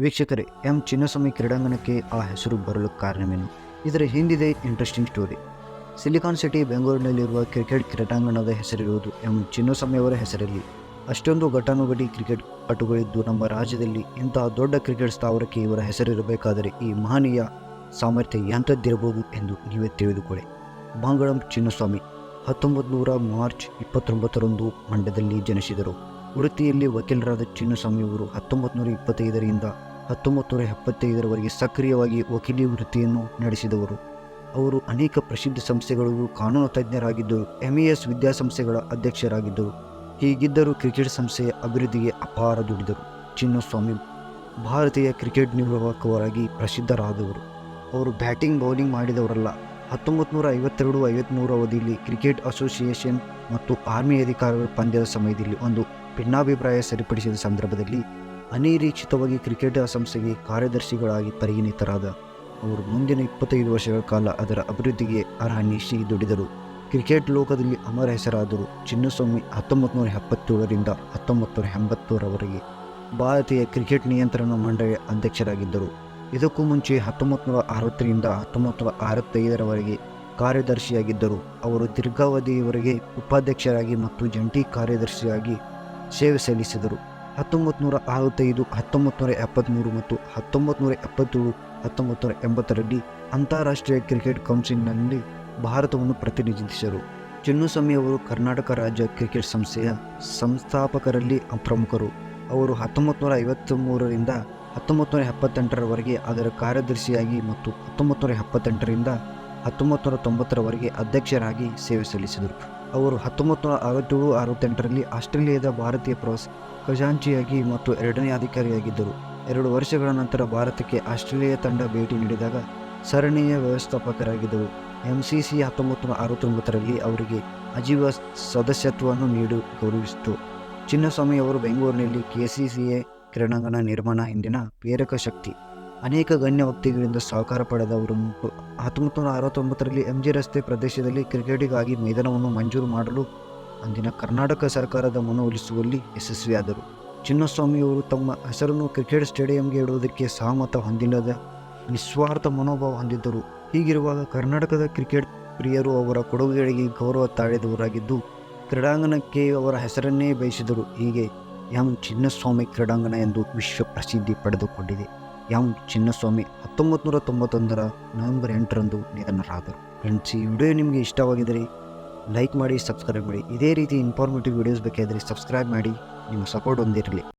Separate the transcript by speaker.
Speaker 1: ವೀಕ್ಷಕರೇ, ಎಂ ಚಿನ್ನಸ್ವಾಮಿ ಕ್ರೀಡಾಂಗಣಕ್ಕೆ ಆ ಹೆಸರು ಬರಲು ಕಾರಣವೇನು? ಇದರ ಹಿಂದಿದೆ ಇಂಟ್ರೆಸ್ಟಿಂಗ್ ಸ್ಟೋರಿ. ಸಿಲಿಕಾನ್ ಸಿಟಿ ಬೆಂಗಳೂರಿನಲ್ಲಿರುವ ಕ್ರಿಕೆಟ್ ಕ್ರೀಡಾಂಗಣದ ಹೆಸರಿರುವುದು ಎಂ ಚಿನ್ನಸ್ವಾಮಿ ಅವರ ಹೆಸರಲ್ಲಿ. ಅಷ್ಟೊಂದು ಘಟಾನುಘಟಿ ಕ್ರಿಕೆಟ್ ಪಟುಗಳಿದ್ದು ನಮ್ಮ ರಾಜ್ಯದಲ್ಲಿ ಇಂತಹ ದೊಡ್ಡ ಕ್ರಿಕೆಟ್ ಸ್ಥಾವರಕ್ಕೆ ಇವರ ಹೆಸರಿರಬೇಕಾದರೆ ಈ ಮಹನೀಯ ಸಾಮರ್ಥ್ಯ ಎಂಥದ್ದಿರಬಹುದು ಎಂದು ನೀವೇ ತಿಳಿದುಕೊಳ್ಳಿ. ಮಾಂಗಳಂ ಚಿನ್ನಸ್ವಾಮಿ 1900 ಮಾರ್ಚ್ 29ರಂದು ಮಂಡ್ಯದಲ್ಲಿ ಜನಿಸಿದರು. ವೃತ್ತಿಯಲ್ಲಿ ವಕೀಲರಾದ ಚಿನ್ನಸ್ವಾಮಿಯವರು 1925ರಿಂದ 1975ರವರೆಗೆ ಸಕ್ರಿಯವಾಗಿ ವಕೀಲಿ ವೃತ್ತಿಯನ್ನು ನಡೆಸಿದವರು. ಅವರು ಅನೇಕ ಪ್ರಸಿದ್ಧ ಸಂಸ್ಥೆಗಳಿಗೂ ಕಾನೂನು ತಜ್ಞರಾಗಿದ್ದರು. MES ವಿದ್ಯಾಸಂಸ್ಥೆಗಳ ಅಧ್ಯಕ್ಷರಾಗಿದ್ದರು. ಹೀಗಿದ್ದರೂ ಕ್ರಿಕೆಟ್ ಸಂಸ್ಥೆಯ ಅಭಿವೃದ್ಧಿಗೆ ಅಪಾರ ದುಡಿದರು. ಚಿನ್ನಸ್ವಾಮಿ ಭಾರತೀಯ ಕ್ರಿಕೆಟ್ ನಿರ್ವಾಹಕರಾಗಿ ಪ್ರಸಿದ್ಧರಾದವರು. ಅವರು ಬ್ಯಾಟಿಂಗ್ ಬೌಲಿಂಗ್ ಮಾಡಿದವರಲ್ಲ. 1952-53 ಅವಧಿಯಲ್ಲಿ ಕ್ರಿಕೆಟ್ ಅಸೋಸಿಯೇಷನ್ ಮತ್ತು ಆರ್ಮಿ ಅಧಿಕಾರಿಗಳ ಪಂದ್ಯದ ಸಮಯದಲ್ಲಿ ಒಂದು ಭಿನ್ನಾಭಿಪ್ರಾಯ ಸರಿಪಡಿಸಿದ ಸಂದರ್ಭದಲ್ಲಿ ಅನಿರೀಕ್ಷಿತವಾಗಿ ಕ್ರಿಕೆಟ್ ಸಂಸ್ಥೆಗೆ ಕಾರ್ಯದರ್ಶಿಗಳಾಗಿ ಪರಿಗಣಿತರಾದ ಅವರು ಮುಂದಿನ 25 ವರ್ಷಗಳ ಕಾಲ ಅದರ ಅಭಿವೃದ್ಧಿಗೆ ಅಹರ್ನಿಶಿ ದುಡಿದರು. ಕ್ರಿಕೆಟ್ ಲೋಕದಲ್ಲಿ ಅಮರ ಹೆಸರಾದರು. ಚಿನ್ನಸ್ವಾಮಿ 1977ರಿಂದ 1980ರವರೆಗೆ ಭಾರತೀಯ ಕ್ರಿಕೆಟ್ ನಿಯಂತ್ರಣ ಮಂಡಳಿಯ ಅಧ್ಯಕ್ಷರಾಗಿದ್ದರು. ಇದಕ್ಕೂ ಮುಂಚೆ 1960ರಿಂದ 1965ರವರೆಗೆ ಕಾರ್ಯದರ್ಶಿಯಾಗಿದ್ದರು. ಅವರು ದೀರ್ಘಾವಧಿಯವರೆಗೆ ಉಪಾಧ್ಯಕ್ಷರಾಗಿ ಮತ್ತು ಜಂಟಿ ಕಾರ್ಯದರ್ಶಿಯಾಗಿ ಸೇವೆ ಸಲ್ಲಿಸಿದರು. 1965, 1973 ಮತ್ತು 1977, 1980ರಲ್ಲಿ ಅಂತಾರಾಷ್ಟ್ರೀಯ ಕ್ರಿಕೆಟ್ ಕೌನ್ಸಿಲ್ನಲ್ಲಿ ಭಾರತವನ್ನು ಪ್ರತಿನಿಧಿಸಿದರು. ಚಿನ್ನಸ್ವಾಮಿ ಅವರು ಕರ್ನಾಟಕ ರಾಜ್ಯ ಕ್ರಿಕೆಟ್ ಸಂಸ್ಥೆಯ ಸಂಸ್ಥಾಪಕರಲ್ಲಿ ಪ್ರಮುಖರು. ಅವರು 1953ರಿಂದ 1978ರವರೆಗೆ ಅದರ ಕಾರ್ಯದರ್ಶಿಯಾಗಿ ಮತ್ತು 1978ರಿಂದ 1990ರವರೆಗೆ ಅಧ್ಯಕ್ಷರಾಗಿ ಸೇವೆ ಸಲ್ಲಿಸಿದರು. ಅವರು 1967-68ರಲ್ಲಿ ಆಸ್ಟ್ರೇಲಿಯಾದ ಭಾರತೀಯ ಖಜಾಂಚಿಯಾಗಿ ಮತ್ತು 2ನೇ ಅಧಿಕಾರಿಯಾಗಿದ್ದರು. 2 ವರ್ಷಗಳ ನಂತರ ಭಾರತಕ್ಕೆ ಆಸ್ಟ್ರೇಲಿಯಾ ತಂಡ ಭೇಟಿ ನೀಡಿದಾಗ ಸರಣಿಯ ವ್ಯವಸ್ಥಾಪಕರಾಗಿದ್ದರು. MCC 1969ರಲ್ಲಿ ಅವರಿಗೆ ಆಜೀವ ಸದಸ್ಯತ್ವವನ್ನು ನೀಡಿ ಗೌರವಿಸಿತು. ಚಿನ್ನಸ್ವಾಮಿ ಅವರು ಬೆಂಗಳೂರಿನಲ್ಲಿ KCCA ಕ್ರೀಡಾಂಗಣ ನಿರ್ಮಾಣ ಹಿಂದಿನ ಪ್ರೇರಕ ಶಕ್ತಿ. ಅನೇಕ ಗಣ್ಯ ವ್ಯಕ್ತಿಗಳಿಂದ ಸಹಕಾರ ಪಡೆದವರು. 1969ರಲ್ಲಿ MG ರಸ್ತೆ ಪ್ರದೇಶದಲ್ಲಿ ಕ್ರಿಕೆಟಿಗಾಗಿ ಮೈದಾನವನ್ನು ಮಂಜೂರು ಮಾಡಲು ಅಂದಿನ ಕರ್ನಾಟಕ ಸರ್ಕಾರದ ಮನವೊಲಿಸುವಲ್ಲಿ ಯಶಸ್ವಿಯಾದರು. ಚಿನ್ನಸ್ವಾಮಿಯವರು ತಮ್ಮ ಹೆಸರನ್ನು ಕ್ರಿಕೆಟ್ ಸ್ಟೇಡಿಯಂಗೆ ಇಡುವುದಕ್ಕೆ ಸಹಮತ ಹೊಂದಿಲ್ಲದ ನಿಸ್ವಾರ್ಥ ಮನೋಭಾವ ಹೊಂದಿದ್ದರು. ಹೀಗಿರುವಾಗ ಕರ್ನಾಟಕದ ಕ್ರಿಕೆಟ್ ಪ್ರಿಯರು ಅವರ ಕೊಡುಗೆಗಳಿಗೆ ಗೌರವ ತಾಳಿದವರಾಗಿದ್ದು ಕ್ರೀಡಾಂಗಣಕ್ಕೆ ಅವರ ಹೆಸರನ್ನೇ ಬಯಸಿದರು. ಹೀಗೆ ಎಂ ಚಿನ್ನಸ್ವಾಮಿ ಕ್ರೀಡಾಂಗಣ ಎಂದು ವಿಶ್ವ ಪ್ರಸಿದ್ಧಿ ಪಡೆದುಕೊಂಡಿದೆ. ಎಂ ಚಿನ್ನಸ್ವಾಮಿ 1991 ನವೆಂಬರ್ 8ರಂದು ನಿಧನರಾದರು. ಫ್ರೆಂಡ್ಸ್, ಈ ವಿಡಿಯೋ ನಿಮಗೆ ಇಷ್ಟವಾಗಿದ್ದರೆ ಲೈಕ್ ಮಾಡಿ, ಸಬ್ಸ್ಕ್ರೈಬ್ ಮಾಡಿ. ಇದೇ ರೀತಿ ಇನ್ಫಾರ್ಮೇಟಿವ್ ವಿಡಿಯೋಸ್ ಬೇಕಾದರೆ ಸಬ್ಸ್ಕ್ರೈಬ್ ಮಾಡಿ. ನಿಮ್ಮ ಸಪೋರ್ಟ್ ಹೊಂದಿರಲಿ.